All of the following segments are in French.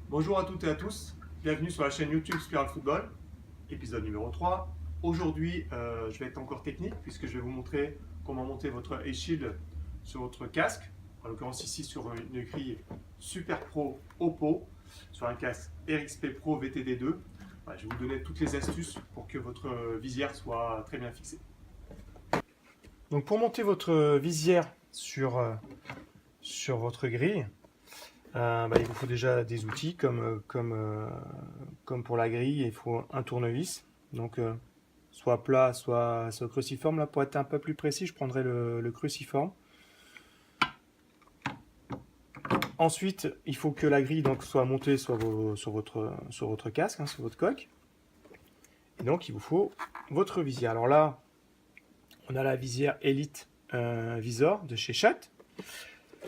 Bonjour à toutes et à tous, bienvenue sur la chaîne YouTube Spiral Football, épisode numéro 3. Aujourd'hui, je vais être encore technique puisque je vais vous montrer comment monter votre e-shield sur votre casque, en l'occurrence ici sur une grille Super Pro Oppo, sur un casque RXP Pro VTD2. Voilà, je vais vous donner toutes les astuces pour que votre visière soit très bien fixée. Donc pour monter votre visière sur votre grille, il vous faut déjà des outils comme pour la grille, il faut un tournevis, donc soit plat, soit cruciforme. Là, pour être un peu plus précis, je prendrai le cruciforme. Ensuite, il faut que la grille donc, soit montée sur votre casque, sur votre coque. Et donc, il vous faut votre visière. Alors là, on a la visière Elite Visor de chez Schutt.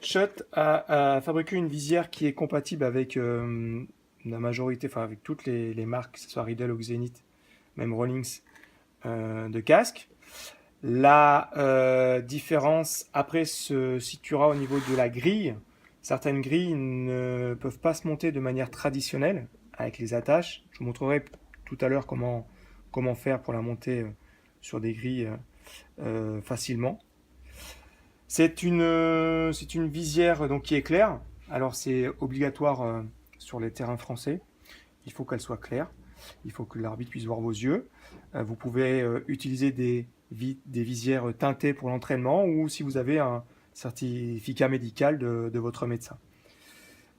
Schutt a fabriqué une visière qui est compatible avec la majorité, enfin avec toutes les marques, que ce soit Riddle ou Zenith, même Rollins de casque. La différence après se situera au niveau de la grille. Certaines grilles ne peuvent pas se monter de manière traditionnelle avec les attaches. Je vous montrerai tout à l'heure comment faire pour la monter sur des grilles facilement. C'est une visière donc, qui est claire. Alors c'est obligatoire sur les terrains français. Il faut qu'elle soit claire. Il faut que l'arbitre puisse voir vos yeux. Vous pouvez utiliser des visières teintées pour l'entraînement ou si vous avez un certificat médical de votre médecin.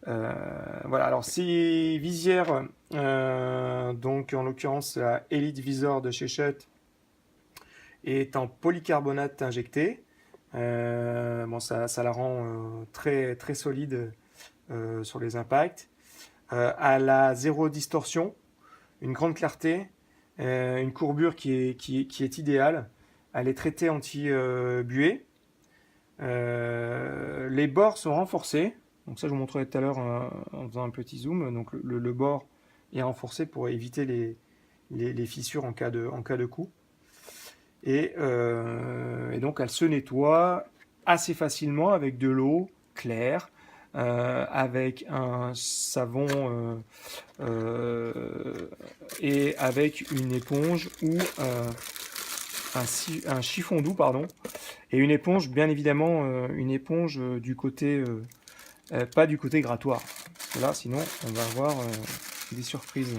Voilà, alors ces visières, donc en l'occurrence la Elite Visor de chez Schutt, est en polycarbonate injecté. Ça la rend très, très solide sur les impacts. Elle a zéro distorsion, une grande clarté, une courbure qui est idéale. Elle est traitée anti-buée. Les bords sont renforcés. Donc ça, je vous montrerai tout à l'heure en faisant un petit zoom. Donc le bord est renforcé pour éviter les fissures en cas de coup. Et donc elle se nettoie assez facilement avec de l'eau claire, avec un savon et avec une éponge ou un chiffon doux, pardon, et une éponge, bien évidemment, une éponge du côté, pas du côté grattoir. Parce que là, sinon, on va avoir des surprises.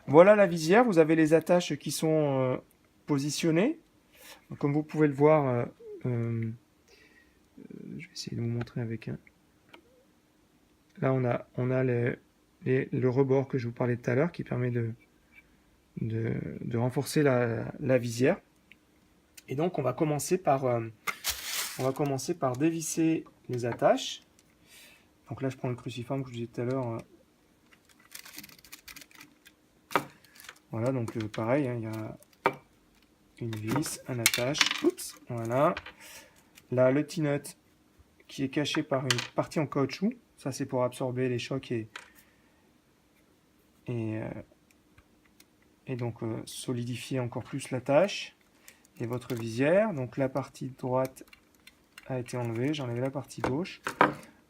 Voilà la visière, vous avez les attaches qui sont positionnées. Donc, comme vous pouvez le voir, je vais essayer de vous montrer avec un. Là, on a le rebord que je vous parlais tout à l'heure qui permet de renforcer la visière. Et donc, on va commencer par dévisser les attaches. Donc là, je prends le cruciforme que je vous disais tout à l'heure. Voilà, donc pareil, hein, il y a une vis, un attache. Oups, voilà. Là, le T-nut qui est caché par une partie en caoutchouc. Ça, c'est pour absorber les chocs et donc solidifier encore plus l'attache. Et votre visière. Donc la partie droite a été enlevée. J'enlève la partie gauche.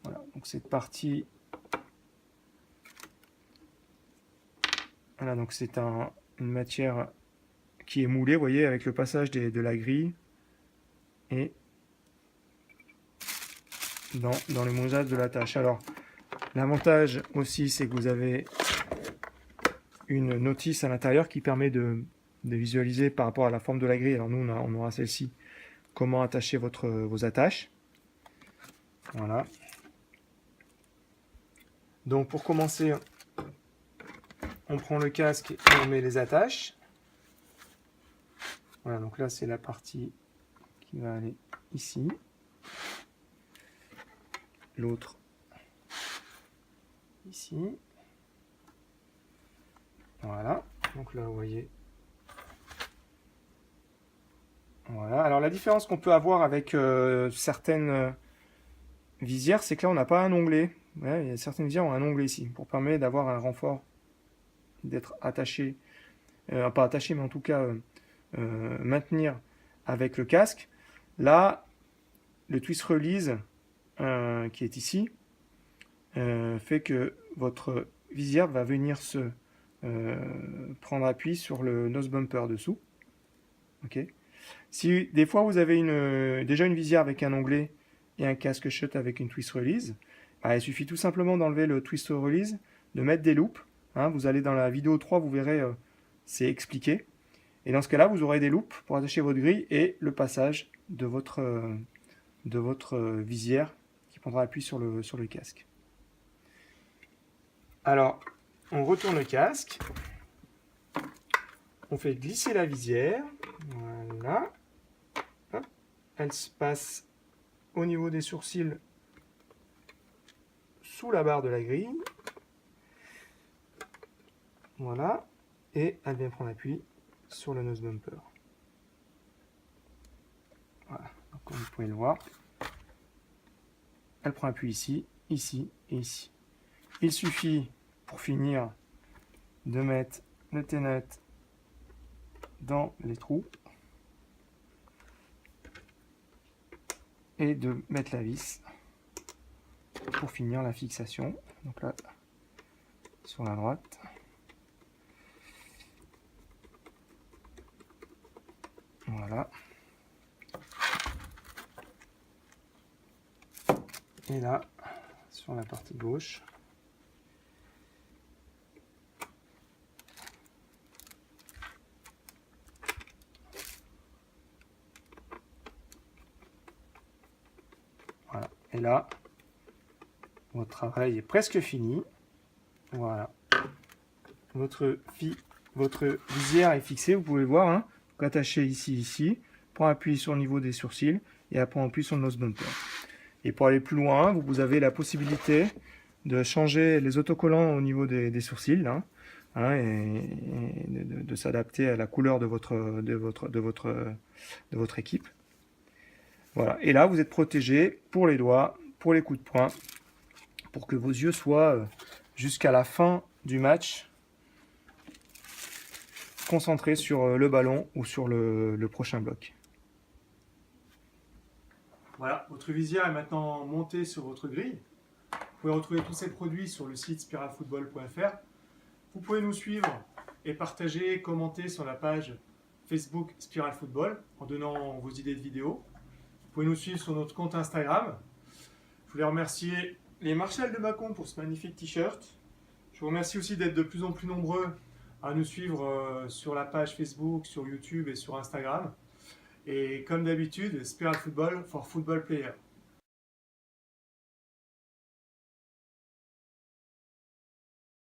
Voilà, donc cette partie. Voilà, donc c'est une matière qui est moulée, vous voyez, avec le passage de la grille et dans le mousage de la tâche. Alors, l'avantage aussi, c'est que vous avez une notice à l'intérieur qui permet de visualiser par rapport à la forme de la grille. Alors nous, on aura celle-ci, comment attacher vos attaches. Voilà. Donc pour commencer, on prend le casque et on met les attaches. Voilà, donc là c'est la partie qui va aller ici. L'autre ici. Voilà, donc là vous voyez. Voilà, alors la différence qu'on peut avoir avec certaines visières, c'est que là on n'a pas un onglet. Ouais, il y a certaines visières ont un onglet ici pour permettre d'avoir un renfort, d'être attaché, pas attaché, mais en tout cas maintenir avec le casque. Là, le twist release qui est ici fait que votre visière va venir se prendre appui sur le nose bumper dessous. Ok. Si des fois vous avez déjà une visière avec un onglet et un casque shut avec une twist release, bah, il suffit tout simplement d'enlever le twist release, de mettre des loops. Hein, vous allez dans la vidéo 3, vous verrez, c'est expliqué. Et dans ce cas-là, vous aurez des loops pour attacher votre grille et le passage de votre visière qui prendra appui sur le casque. Alors, on retourne le casque. On fait glisser la visière. Voilà. Hop. Elle se passe au niveau des sourcils sous la barre de la grille. Voilà. Et elle vient prendre appui sur le nose bumper. Voilà. Donc, comme vous pouvez le voir, elle prend appui ici, ici et ici. Il suffit, pour finir, de mettre le T-nut dans les trous et de mettre la vis pour finir la fixation. Donc là, sur la droite. Voilà. Et là, sur la partie gauche. Voilà. Et là, votre travail est presque fini. Voilà. Votre visière est fixée, vous pouvez le voir. Hein. Donc attachez ici, prend appui sur le niveau des sourcils et après appuie sur le nose bumper. Et pour aller plus loin, vous avez la possibilité de changer les autocollants au niveau des sourcils, là, hein, et de s'adapter à la couleur de votre équipe. Voilà. Et là, vous êtes protégé pour les doigts, pour les coups de poing, pour que vos yeux soient jusqu'à la fin du match concentrés sur le ballon ou sur le prochain bloc. Voilà, votre visière est maintenant montée sur votre grille. Vous pouvez retrouver tous ces produits sur le site spiralfootball.fr. Vous pouvez nous suivre et partager, commenter sur la page Facebook Spiral Football en donnant vos idées de vidéos. Vous pouvez nous suivre sur notre compte Instagram. Je voulais remercier les Marshall de Mâcon pour ce magnifique t-shirt. Je vous remercie aussi d'être de plus en plus nombreux à nous suivre sur la page Facebook, sur YouTube et sur Instagram. Et comme d'habitude, Spiral Football for Football Player.